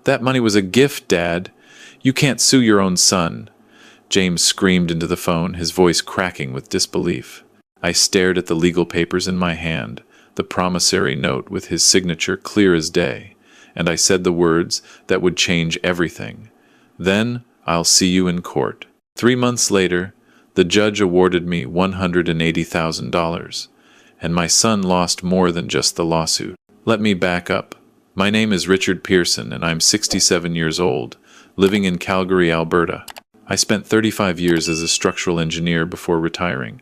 That money was a gift, Dad. You can't sue your own son. James screamed into the phone, his voice cracking with disbelief. I stared at the legal papers in my hand, the promissory note with his signature clear as day, and I said the words that would change everything. Then I'll see you in court. 3 months later, the judge awarded me $180,000, and my son lost more than just the lawsuit. Let me back up. My name is Richard Pearson, and I'm 67 years old, living in Calgary, Alberta. I spent 35 years as a structural engineer before retiring,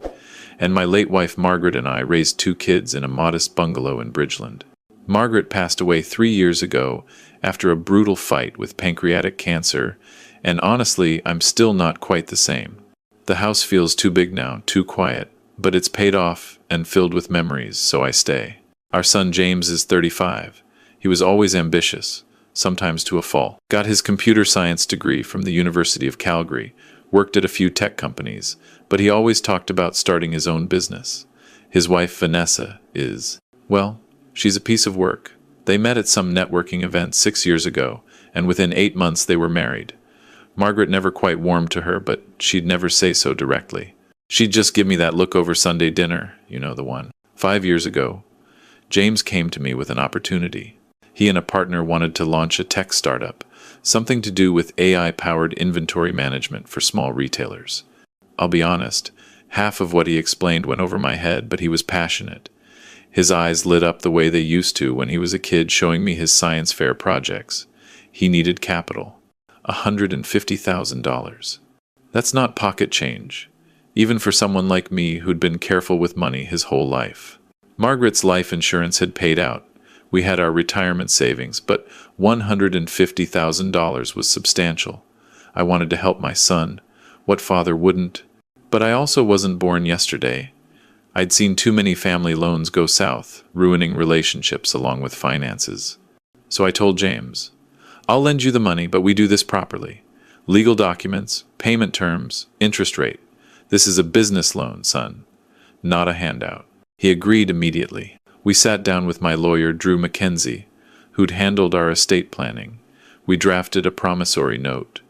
and my late wife Margaret and I raised 2 kids in a modest bungalow in Bridgeland. Margaret passed away 3 years ago after a brutal fight with pancreatic cancer, and honestly, I'm still not quite the same. The house feels too big now, too quiet, but it's paid off and filled with memories, so I stay. Our son James is 35. He was always ambitious, sometimes to a fault. Got his computer science degree from the University of Calgary, worked at a few tech companies, but he always talked about starting his own business. His wife Vanessa is, well, she's a piece of work. They met at some networking event 6 years ago, and within 8 months they were married. Margaret never quite warmed to her, but she'd never say so directly. She'd just give me that look over Sunday dinner, you know the one. 5 years ago, James came to me with an opportunity. He and a partner wanted to launch a tech startup, something to do with AI-powered inventory management for small retailers. I'll be honest, half of what he explained went over my head, but he was passionate. His eyes lit up the way they used to when he was a kid showing me his science fair projects. He needed capital. $150,000. That's not pocket change, even for someone like me who'd been careful with money his whole life. Margaret's life insurance had paid out. We had our retirement savings, but $150,000 was substantial. I wanted to help my son. What father wouldn't? But I also wasn't born yesterday. I'd seen too many family loans go south, ruining relationships along with finances. So I told James, I'll lend you the money, but we do this properly. Legal documents, payment terms, interest rate. This is a business loan, son, not a handout. He agreed immediately. We sat down with my lawyer, Drew Mackenzie, who'd handled our estate planning. We drafted a promissory note.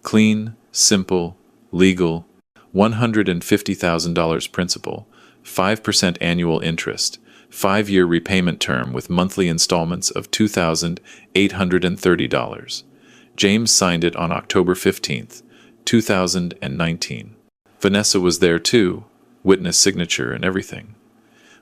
Clean, simple, legal, $150,000 principal, 5% annual interest, 5-year repayment term with monthly installments of $2,830. James signed it on October 15th, 2019. Vanessa was there too, witness signature and everything.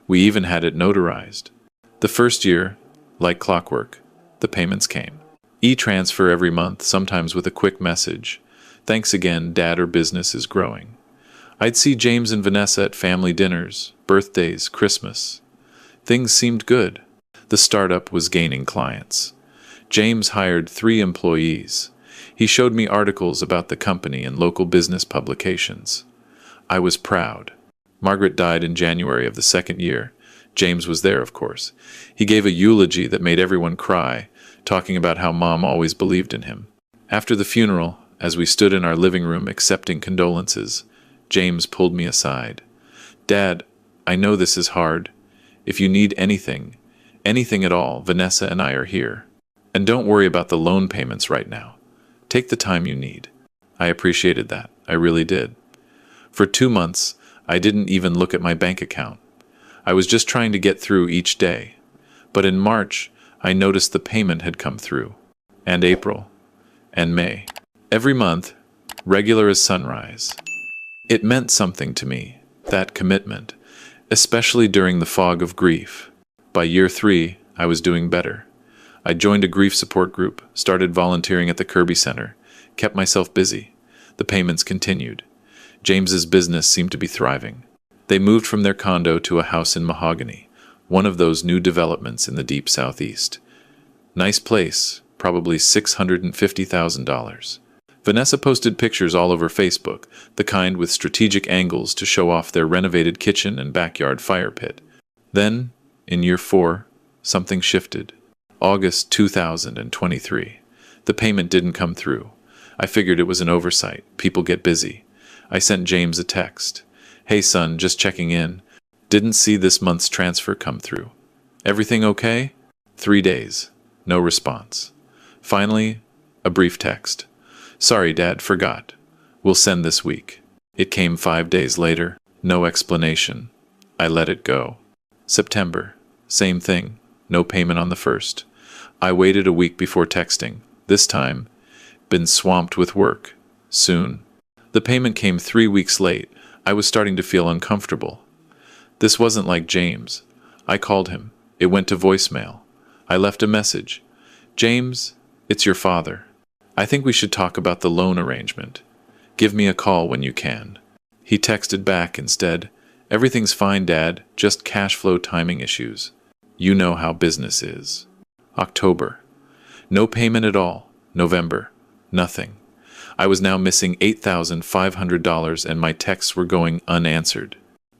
We even had it notarized. The first year, like clockwork, the payments came. E-transfer every month, sometimes with a quick message. Thanks again, Dad, our business is growing. I'd see James and Vanessa at family dinners, birthdays, Christmas. Things seemed good. The startup was gaining clients. James hired 3 employees. He showed me articles about the company in local business publications. I was proud. Margaret died in January of the second year. James was there, of course. He gave a eulogy that made everyone cry, talking about how Mom always believed in him. After the funeral, as we stood in our living room accepting condolences, James pulled me aside. Dad, I know this is hard. If you need anything at all, Vanessa and I are here. And don't worry about the loan payments right now. Take the time you need. I appreciated that. I really did. For 2 months, I didn't even look at my bank account. I was just trying to get through each day. But in March, I noticed the payment had come through. And April. And May. Every month, regular as sunrise. It meant something to me, that commitment, especially during the fog of grief. By year 3, I was doing better. I joined a grief support group, started volunteering at the Kirby Center, kept myself busy. The payments continued. James's business seemed to be thriving. They moved from their condo to a house in Mahogany, one of those new developments in the deep southeast. Nice place, probably $650,000. Vanessa posted pictures all over Facebook, the kind with strategic angles to show off their renovated kitchen and backyard fire pit. Then, in year 4, something shifted. August 2023. The payment didn't come through. I figured it was an oversight. People get busy. I sent James a text. Hey son, just checking in. Didn't see this month's transfer come through. Everything okay? 3 days. No response. Finally, a brief text. Sorry, Dad, forgot. We'll send this week. It came 5 days later. No explanation. I let it go. September. Same thing. No payment on the 1st. I waited a week before texting. This time, been swamped with work. Soon. The payment came 3 weeks late. I was starting to feel uncomfortable. This wasn't like James. I called him. It went to voicemail. I left a message. James, it's your father. I think we should talk about the loan arrangement. Give me a call when you can. He texted back instead. Everything's fine, Dad, just cash flow timing issues. You know how business is. October. No payment at all. November. Nothing. I was now missing $8,500 and my texts were going unanswered.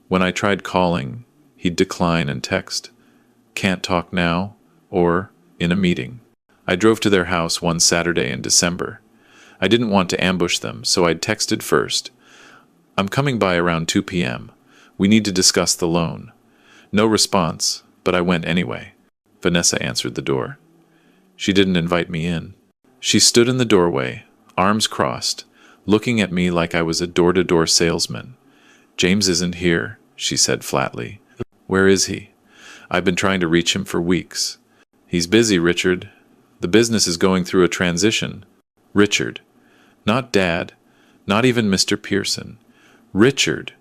When I tried calling, he'd decline and text, "Can't talk now," or "in a meeting." I drove to their house one Saturday in December. I didn't want to ambush them, so I'd texted first. "I'm coming by around 2 p.m. We need to discuss the loan." No response, but I went anyway. Vanessa answered the door. She didn't invite me in. She stood in the doorway, arms crossed, looking at me like I was a door-to-door salesman. "James isn't here," she said flatly. "Where is he? I've been trying to reach him for weeks." "He's busy, Richard. The business is going through a transition." Richard. Not Dad. Not even Mr. Pearson. Richard.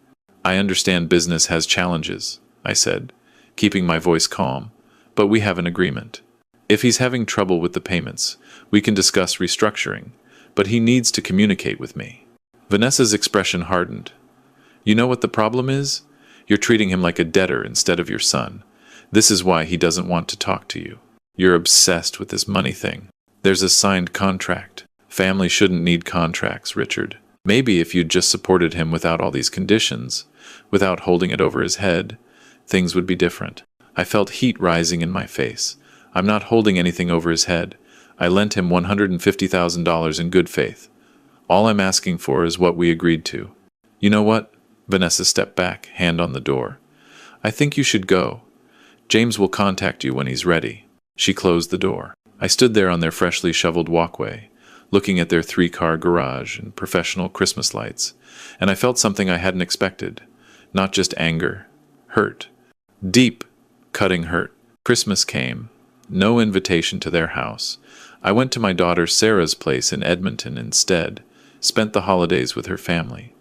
"I understand business has challenges," I said, keeping my voice calm, "but we have an agreement. If he's having trouble with the payments, we can discuss restructuring, but he needs to communicate with me." Vanessa's expression hardened. "You know what the problem is? You're treating him like a debtor instead of your son. This is why he doesn't want to talk to you. You're obsessed with this money thing. There's a signed contract. Family shouldn't need contracts, Richard. Maybe if you'd just supported him without all these conditions, without holding it over his head, things would be different." I felt heat rising in my face. "I'm not holding anything over his head. I lent him $150,000 in good faith. All I'm asking for is what we agreed to." "You know what?" Vanessa stepped back, hand on the door. "I think you should go. James will contact you when he's ready." She closed the door. I stood there on their freshly shoveled walkway, looking at their 3-car garage and professional Christmas lights, and I felt something I hadn't expected. Not just anger. Hurt. Deep, cutting hurt. Christmas came. No invitation to their house. I went to my daughter Sarah's place in Edmonton instead, spent the holidays with her family.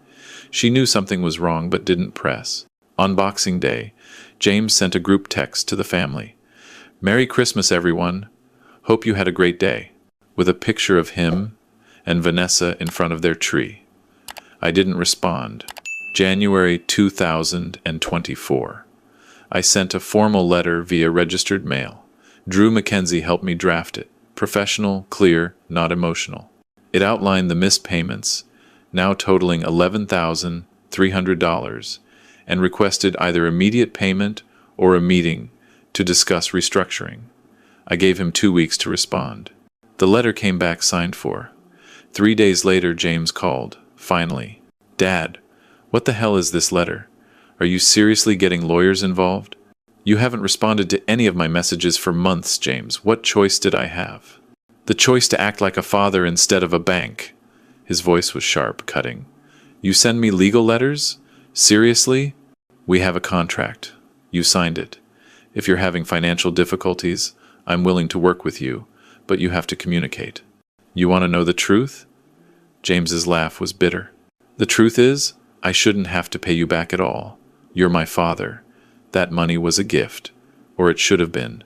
She knew something was wrong but didn't press. On Boxing Day, James sent a group text to the family. "Merry Christmas, everyone. Hope you had a great day," with a picture of him and Vanessa in front of their tree. I didn't respond. January 2024. I sent a formal letter via registered mail. Drew Mackenzie helped me draft it. Professional, clear, not emotional. It outlined the missed payments, now totaling $11,300, and requested either immediate payment or a meeting to discuss restructuring. I gave him 2 weeks to respond. The letter came back signed for. 3 days later, James called. Finally. "Dad, what the hell is this letter? Are you seriously getting lawyers involved? You haven't responded to any of my messages for months, James. What choice did I have?" "The choice to act like a father instead of a bank." His voice was sharp, cutting. "You send me legal letters? Seriously? We have a contract. You signed it. If you're having financial difficulties, I'm willing to work with you, but you have to communicate. You want to know the truth?" James's laugh was bitter. "The truth is, I shouldn't have to pay you back at all. You're my father. That money was a gift, or it should have been.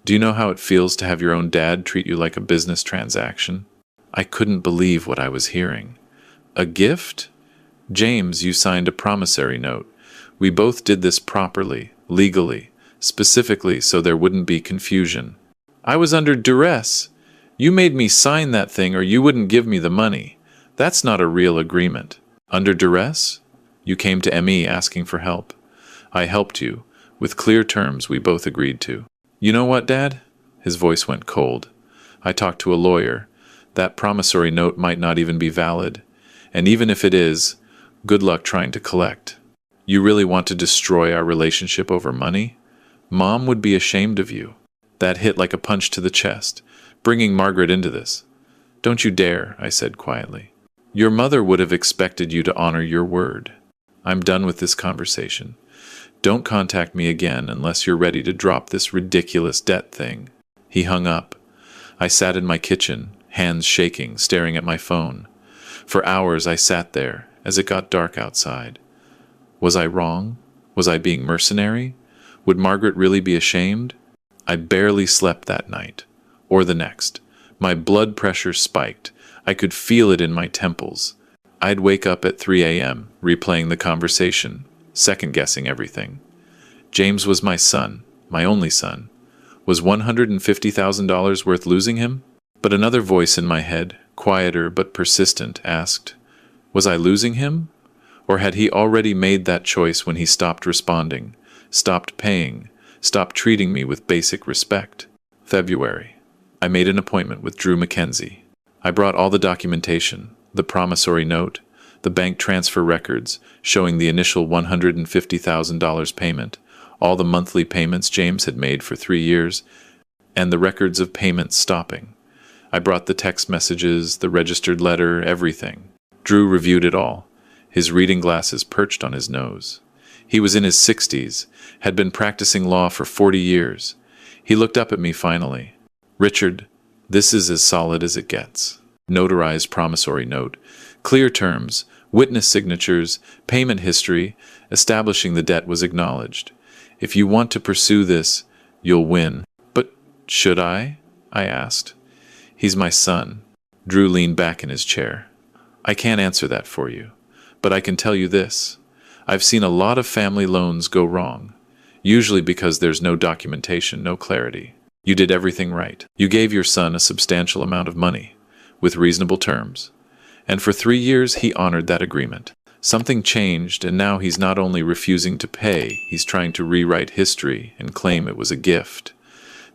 Do you know how it feels to have your own dad treat you like a business transaction?" I couldn't believe what I was hearing. "A gift? James, you signed a promissory note. We both did this properly, legally, specifically so there wouldn't be confusion." "I was under duress. You made me sign that thing or you wouldn't give me the money. That's not a real agreement." "Under duress? You came to ME asking for help. I helped you, with clear terms we both agreed to." "You know what, Dad?" His voice went cold. "I talked to a lawyer. That promissory note might not even be valid. And even if it is, good luck trying to collect. You really want to destroy our relationship over money? Mom would be ashamed of you." That hit like a punch to the chest, bringing Margaret into this. Don't you dare, I said quietly. Your mother would have expected you to honor your word. I'm done with this conversation. Don't contact me again unless you're ready to drop this ridiculous debt thing. He hung up. I sat in my kitchen, hands shaking, staring at my phone. For hours I sat there, as it got dark outside. Was I wrong? Was I being mercenary? Would Margaret really be ashamed? I barely slept that night, or the next. My blood pressure spiked. I could feel it in my temples. I'd wake up at 3 a.m., replaying the conversation, second-guessing everything. James was my son, my only son. Was $150,000 worth losing him? But another voice in my head, quieter but persistent, asked, was I losing him? Or had he already made that choice when he stopped responding, stopped paying, stopped treating me with basic respect? February. I made an appointment with Drew Mackenzie. I brought all the documentation, the promissory note, the bank transfer records showing the initial $150,000 payment, all the monthly payments James had made for 3 years, and the records of payments stopping. I brought the text messages, the registered letter, everything. Drew reviewed it all, his reading glasses perched on his nose. He was in his 60s, had been practicing law for 40 years. He looked up at me finally. Richard, this is as solid as it gets. Notarized promissory note, clear terms, witness signatures, payment history, establishing the debt was acknowledged. If you want to pursue this, you'll win. But should I? I asked. He's my son. Drew leaned back in his chair. I can't answer that for you, but I can tell you this. I've seen a lot of family loans go wrong, usually because there's no documentation, no clarity. You did everything right. You gave your son a substantial amount of money, with reasonable terms, and for 3 years he honored that agreement. Something changed, and now he's not only refusing to pay, he's trying to rewrite history and claim it was a gift.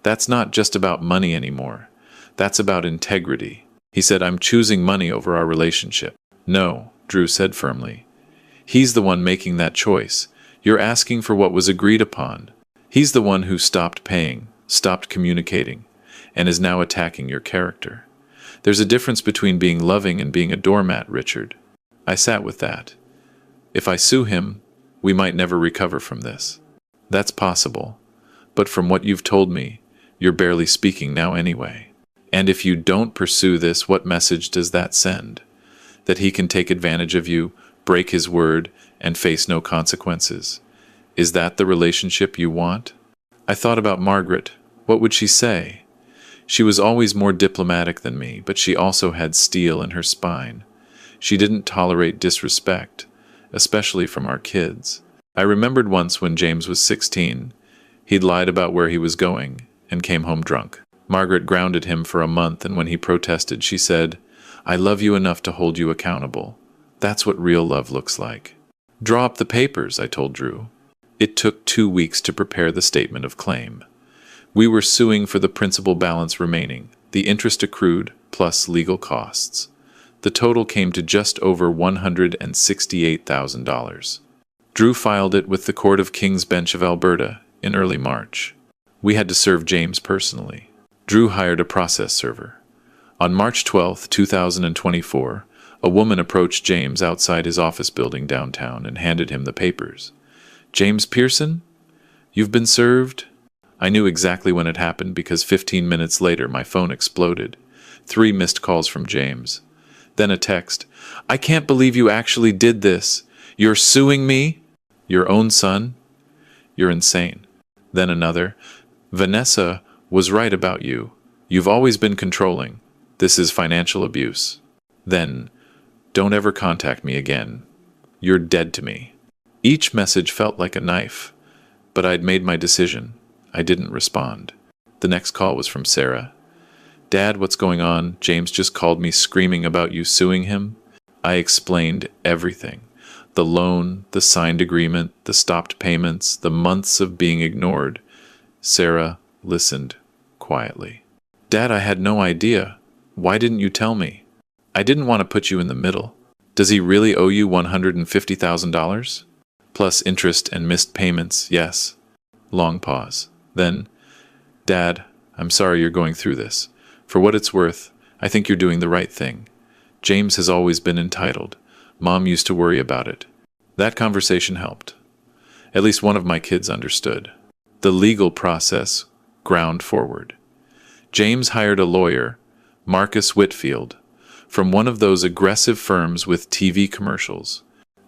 That's not just about money anymore. That's about integrity. He said, I'm choosing money over our relationship. No, Drew said firmly. He's the one making that choice. You're asking for what was agreed upon. He's the one who stopped paying, stopped communicating, and is now attacking your character. There's a difference between being loving and being a doormat, Richard. I sat with that. If I sue him, we might never recover from this. That's possible. But from what you've told me, you're barely speaking now anyway. And if you don't pursue this, what message does that send? That he can take advantage of you, break his word, and face no consequences. Is that the relationship you want? I thought about Margaret. What would she say? She was always more diplomatic than me, but she also had steel in her spine. She didn't tolerate disrespect, especially from our kids. I remembered once when James was 16, he'd lied about where he was going and came home drunk. Margaret grounded him for a month, and when he protested, she said, I love you enough to hold you accountable. That's what real love looks like. Draw up the papers, I told Drew. It took 2 weeks to prepare the statement of claim. We were suing for the principal balance remaining, the interest accrued, plus legal costs. The total came to just over $168,000. Drew filed it with the Court of King's Bench of Alberta in early March. We had to serve James personally. Drew hired a process server. On March 12, 2024, a woman approached James outside his office building downtown and handed him the papers. James Pearson? You've been served? I knew exactly when it happened because 15 minutes later my phone exploded. 3 missed calls from James. Then a text. I can't believe you actually did this. You're suing me? Your own son? You're insane. Then another. Vanessa was right about you. You've always been controlling. This is financial abuse. Then, don't ever contact me again. You're dead to me. Each message felt like a knife, but I'd made my decision. I didn't respond. The next call was from Sarah. Dad, what's going on? James just called me screaming about you suing him. I explained everything. The loan, the signed agreement, the stopped payments, the months of being ignored. Sarah listened quietly. Dad, I had no idea. Why didn't you tell me? I didn't want to put you in the middle. Does he really owe you $150,000? Plus interest and missed payments, yes. Long pause. Then, Dad, I'm sorry you're going through this, For what it's worth, I think you're doing the right thing. James has always been entitled. Mom used to worry about it. That conversation helped. At least one of my kids understood. The legal process ground forward. James hired a lawyer, Marcus Whitfield, from one of those aggressive firms with TV commercials.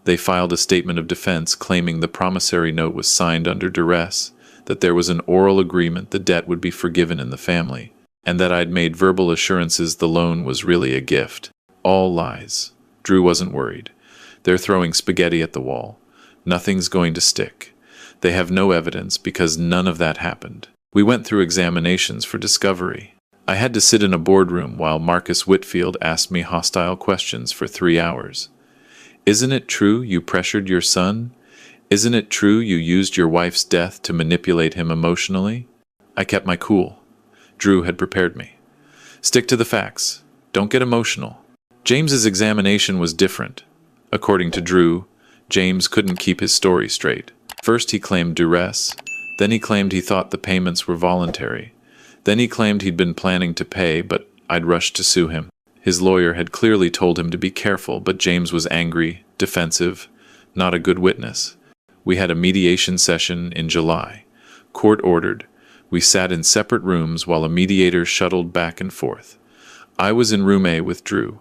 They filed a statement of defense claiming the promissory note was signed under duress, that there was an oral agreement the debt would be forgiven in the family, and that I'd made verbal assurances the loan was really a gift. All lies. Drew wasn't worried. They're throwing spaghetti at the wall. Nothing's going to stick. They have no evidence because none of that happened. We went through examinations for discovery. I had to sit in a boardroom while Marcus Whitfield asked me hostile questions for 3 hours. Isn't it true you pressured your son? Isn't it true you used your wife's death to manipulate him emotionally? I kept my cool. Drew had prepared me. Stick to the facts. Don't get emotional. James's examination was different. According to Drew, James couldn't keep his story straight. First he claimed duress, then he claimed he thought the payments were voluntary. Then he claimed he'd been planning to pay, but I'd rushed to sue him. His lawyer had clearly told him to be careful, but James was angry, defensive, not a good witness. We had a mediation session in July. Court ordered. We sat in separate rooms while a mediator shuttled back and forth. I was in room A with Drew.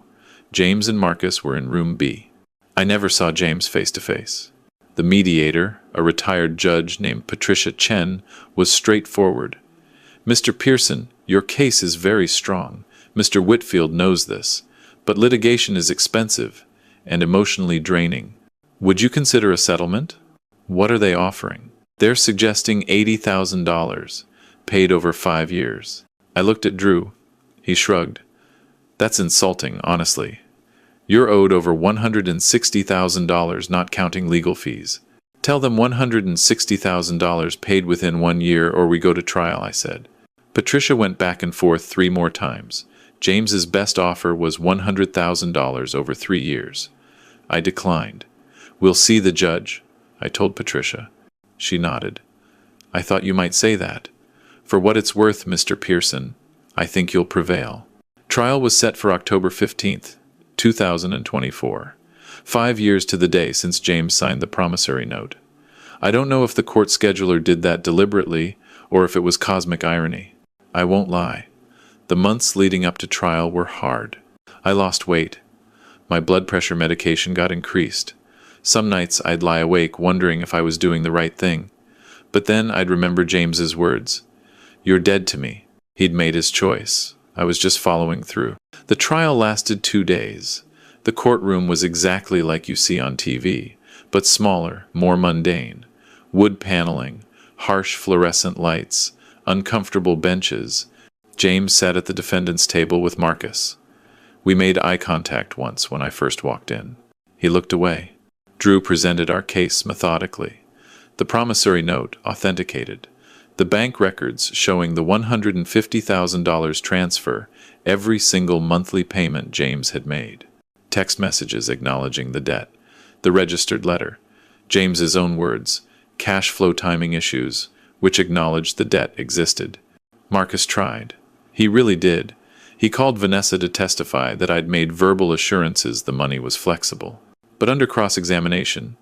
James and Marcus were in room B. I never saw James face to face. The mediator, a retired judge named Patricia Chen, was straightforward. Mr. Pearson, your case is very strong. Mr. Whitfield knows this, but litigation is expensive and emotionally draining. Would you consider a settlement? What are they offering? They're suggesting $80,000, paid over 5 years. I looked at Drew. He shrugged. That's insulting, honestly. You're owed over $160,000, not counting legal fees. Tell them $160,000 paid within 1 year or we go to trial, I said. Patricia went back and forth 3 more times. James's best offer was $100,000 over 3 years. I declined. We'll see the judge, I told Patricia. She nodded. I thought you might say that. For what it's worth, Mr. Pearson, I think you'll prevail. Trial was set for October 15th, 2024. 5 years to the day since James signed the promissory note. I don't know if the court scheduler did that deliberately or if it was cosmic irony. I won't lie. The months leading up to trial were hard. I lost weight. My blood pressure medication got increased. Some nights I'd lie awake wondering if I was doing the right thing. But then I'd remember James's words. You're dead to me. He'd made his choice. I was just following through. The trial lasted 2 days. The courtroom was exactly like you see on TV, but smaller, more mundane. Wood paneling, harsh fluorescent lights, uncomfortable benches. James sat at the defendant's table with Marcus. We made eye contact once when I first walked in. He looked away. Drew presented our case methodically. The promissory note authenticated. The bank records showing the $150,000 transfer, every single monthly payment James had made. Text messages acknowledging the debt. The registered letter. James's own words. Cash flow timing issues, which acknowledged the debt existed. Marcus tried. He really did. He called Vanessa to testify that I'd made verbal assurances the money was flexible. But under cross-examination,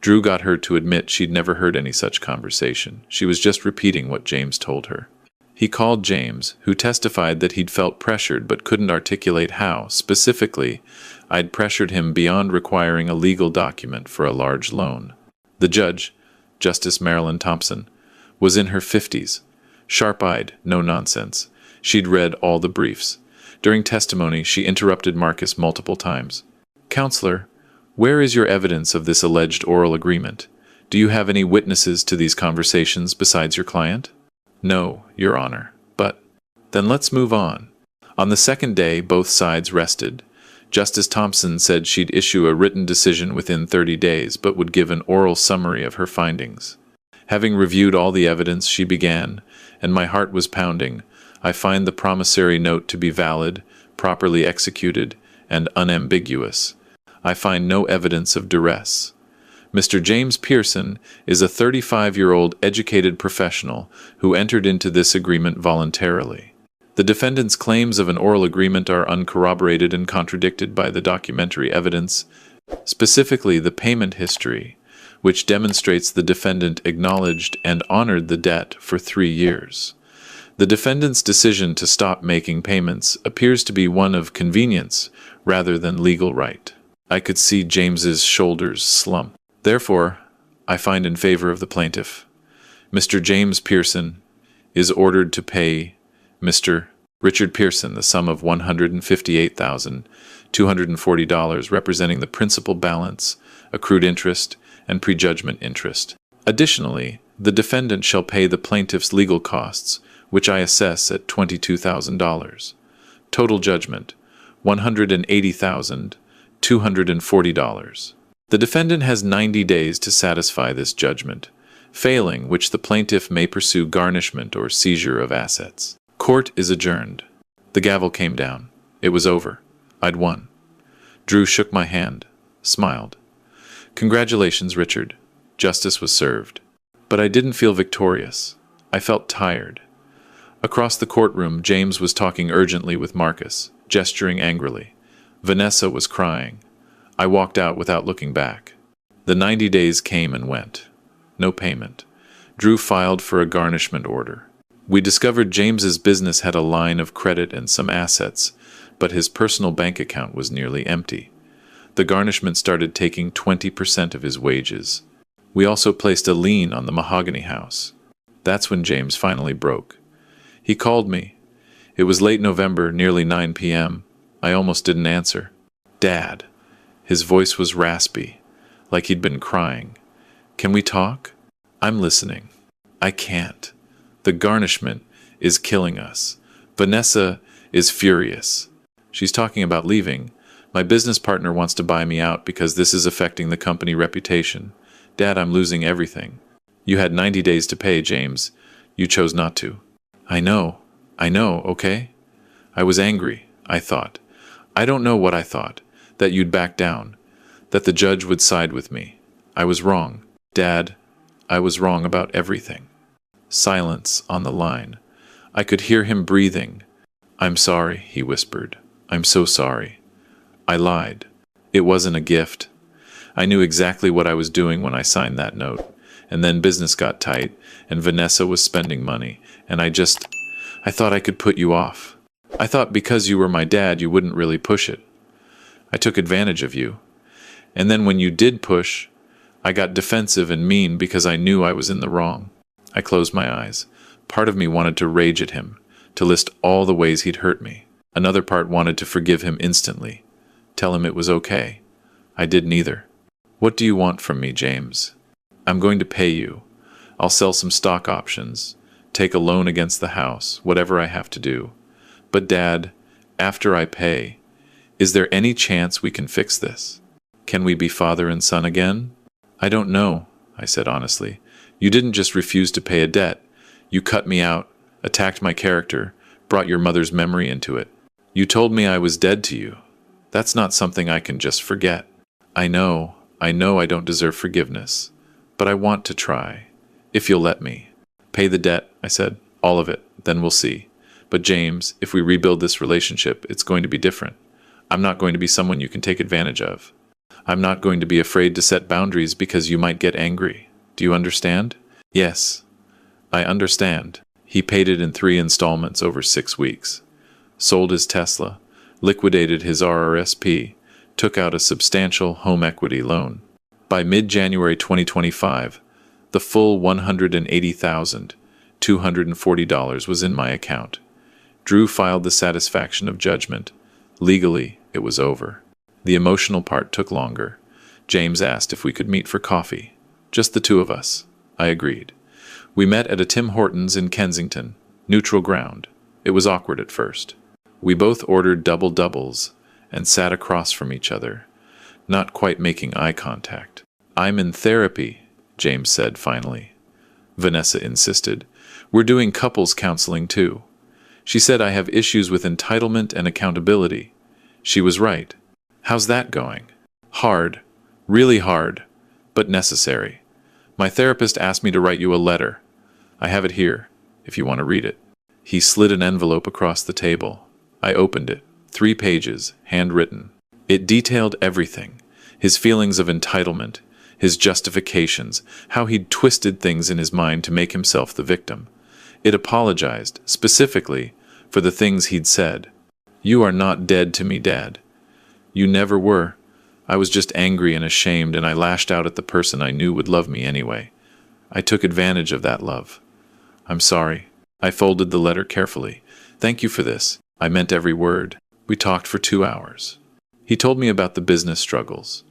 Drew got her to admit she'd never heard any such conversation. She was just repeating what James told her. He called James, who testified that he'd felt pressured but couldn't articulate how. Specifically, I'd pressured him beyond requiring a legal document for a large loan. The judge, Justice Marilyn Thompson, was in her 50s. Sharp-eyed, no nonsense. She'd read all the briefs. During testimony, she interrupted Marcus multiple times. Counselor, where is your evidence of this alleged oral agreement? Do you have any witnesses to these conversations besides your client? No, Your Honor. But then let's move on. On the second day, both sides rested. Justice Thompson said she'd issue a written decision within 30 days, but would give an oral summary of her findings. Having reviewed all the evidence, she began, and my heart was pounding. I find the promissory note to be valid, properly executed, and unambiguous. I find no evidence of duress. Mr. James Pearson is a 35-year-old educated professional who entered into this agreement voluntarily. The defendant's claims of an oral agreement are uncorroborated and contradicted by the documentary evidence, specifically the payment history, which demonstrates the defendant acknowledged and honored the debt for 3 years. The defendant's decision to stop making payments appears to be one of convenience rather than legal right. I could see James's shoulders slump. Therefore, I find in favor of the plaintiff. Mr. James Pearson is ordered to pay Mr. Richard Pearson the sum of $158,240, representing the principal balance, accrued interest, and prejudgment interest. Additionally, the defendant shall pay the plaintiff's legal costs, which I assess at $22,000. Total judgment, $180,240. The defendant has 90 days to satisfy this judgment, failing which the plaintiff may pursue garnishment or seizure of assets. Court is adjourned. The gavel came down. It was over. I'd won. Drew shook my hand, smiled. Congratulations, Richard. Justice was served. But I didn't feel victorious. I felt tired. Across the courtroom, James was talking urgently with Marcus, gesturing angrily. Vanessa was crying. I walked out without looking back. The 90 days came and went. No payment. Drew filed for a garnishment order. We discovered James's business had a line of credit and some assets, but his personal bank account was nearly empty. The garnishment started taking 20% of his wages. We also placed a lien on the mahogany house. That's when James finally broke. He called me. It was late November, nearly 9 p.m. I almost didn't answer. Dad. His voice was raspy, like he'd been crying. Can we talk? I'm listening. I can't. The garnishment is killing us. Vanessa is furious. She's talking about leaving. My business partner wants to buy me out because this is affecting the company reputation. Dad, I'm losing everything. You had 90 days to pay, James. You chose not to. I know, okay? I was angry, I thought. I don't know what I thought. That you'd back down. That the judge would side with me. I was wrong. Dad, I was wrong about everything. Silence on the line. I could hear him breathing. I'm sorry, he whispered. I'm so sorry. I lied. It wasn't a gift. I knew exactly what I was doing when I signed that note. And then business got tight, and Vanessa was spending money, and I thought I could put you off. I thought because you were my dad, you wouldn't really push it. I took advantage of you. And then when you did push, I got defensive and mean because I knew I was in the wrong. I closed my eyes. Part of me wanted to rage at him, to list all the ways he'd hurt me. Another part wanted to forgive him instantly, tell him it was okay. I did neither. What do you want from me, James? I'm going to pay you. I'll sell some stock options, take a loan against the house, whatever I have to do. But Dad, after I pay, is there any chance we can fix this? Can we be father and son again? I don't know, I said honestly. You didn't just refuse to pay a debt. You cut me out, attacked my character, brought your mother's memory into it. You told me I was dead to you. That's not something I can just forget. I know I don't deserve forgiveness, but I want to try. If you'll let me. Pay the debt, I said. All of it, then we'll see. But James, if we rebuild this relationship, it's going to be different. I'm not going to be someone you can take advantage of. I'm not going to be afraid to set boundaries because you might get angry. Do you understand? Yes, I understand. He paid it in 3 installments over 6 weeks. Sold his Tesla, liquidated his RRSP, took out a substantial home equity loan. By mid-January 2025, the full $180,240 was in my account. Drew filed the satisfaction of judgment. Legally, it was over. The emotional part took longer. James asked if we could meet for coffee. Just the two of us. I agreed. We met at a Tim Hortons in Kensington, neutral ground. It was awkward at first. We both ordered double doubles and sat across from each other, not quite making eye contact. I'm in therapy, James said finally. Vanessa insisted. We're doing couples counseling too. She said I have issues with entitlement and accountability. She was right. How's that going? Hard. Really hard. But necessary. My therapist asked me to write you a letter. I have it here, if you want to read it. He slid an envelope across the table. I opened it. 3 pages, handwritten. It detailed everything. His feelings of entitlement, his justifications, how he'd twisted things in his mind to make himself the victim. It apologized, specifically, for the things he'd said. "You are not dead to me, Dad. You never were. I was just angry and ashamed, and I lashed out at the person I knew would love me anyway. I took advantage of that love. I'm sorry." I folded the letter carefully. "Thank you for this. I meant every word." We talked for 2 hours. He told me about the business struggles,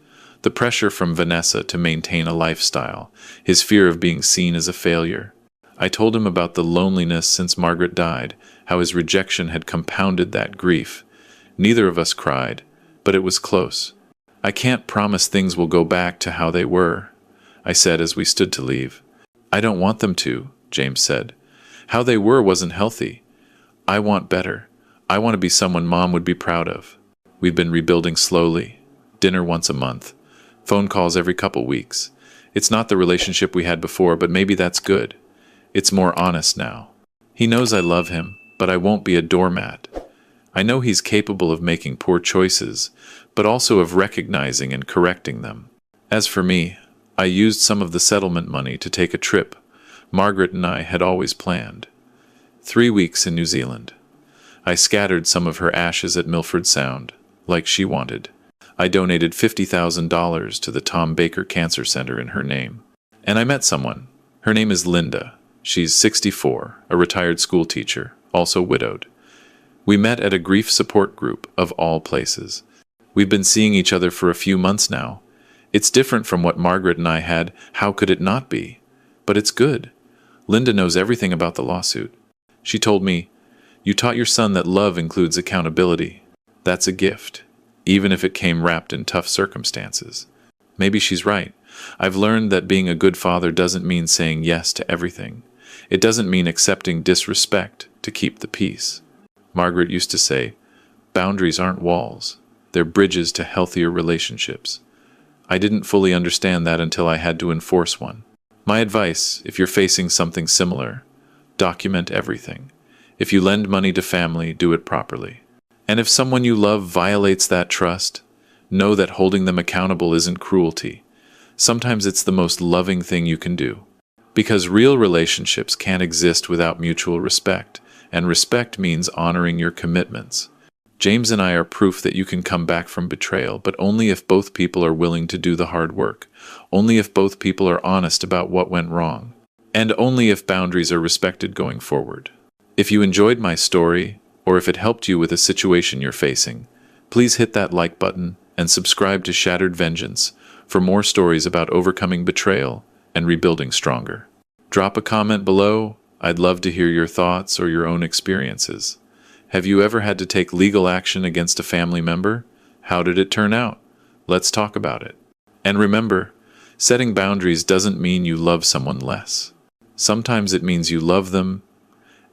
the pressure from Vanessa to maintain a lifestyle, his fear of being seen as a failure. I told him about the loneliness since Margaret died, how his rejection had compounded that grief. Neither of us cried, but it was close. "I can't promise things will go back to how they were," I said as we stood to leave. "I don't want them to," James said. "How they were wasn't healthy. I want better. I want to be someone Mom would be proud of." We've been rebuilding slowly. Dinner once a month. Phone calls every couple weeks. It's not the relationship we had before, but maybe that's good. It's more honest now. He knows I love him, but I won't be a doormat. I know he's capable of making poor choices, but also of recognizing and correcting them. As for me, I used some of the settlement money to take a trip Margaret and I had always planned. 3 weeks in New Zealand. I scattered some of her ashes at Milford Sound, like she wanted. I donated $50,000 to the Tom Baker Cancer Center in her name. And I met someone. Her name is Linda. She's 64, a retired school teacher, also widowed. We met at a grief support group, of all places. We've been seeing each other for a few months now. It's different from what Margaret and I had. How could it not be? But it's good. Linda knows everything about the lawsuit. She told me, "You taught your son that love includes accountability. That's a gift, even if it came wrapped in tough circumstances." Maybe she's right. I've learned that being a good father doesn't mean saying yes to everything. It doesn't mean accepting disrespect to keep the peace. Margaret used to say, "Boundaries aren't walls. They're bridges to healthier relationships." I didn't fully understand that until I had to enforce one. My advice, if you're facing something similar, document everything. If you lend money to family, do it properly. And if someone you love violates that trust, know that holding them accountable isn't cruelty. Sometimes it's the most loving thing you can do. Because real relationships can't exist without mutual respect, and respect means honoring your commitments. James and I are proof that you can come back from betrayal, but only if both people are willing to do the hard work, only if both people are honest about what went wrong, and only if boundaries are respected going forward. If you enjoyed my story, or if it helped you with a situation you're facing, please hit that like button and subscribe to Shattered Vengeance for more stories about overcoming betrayal and rebuilding stronger. Drop a comment below. I'd love to hear your thoughts or your own experiences. Have you ever had to take legal action against a family member? How did it turn out? Let's talk about it. And remember, setting boundaries doesn't mean you love someone less. Sometimes it means you love them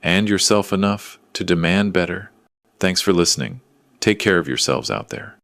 and yourself enough to demand better. Thanks for listening. Take care of yourselves out there.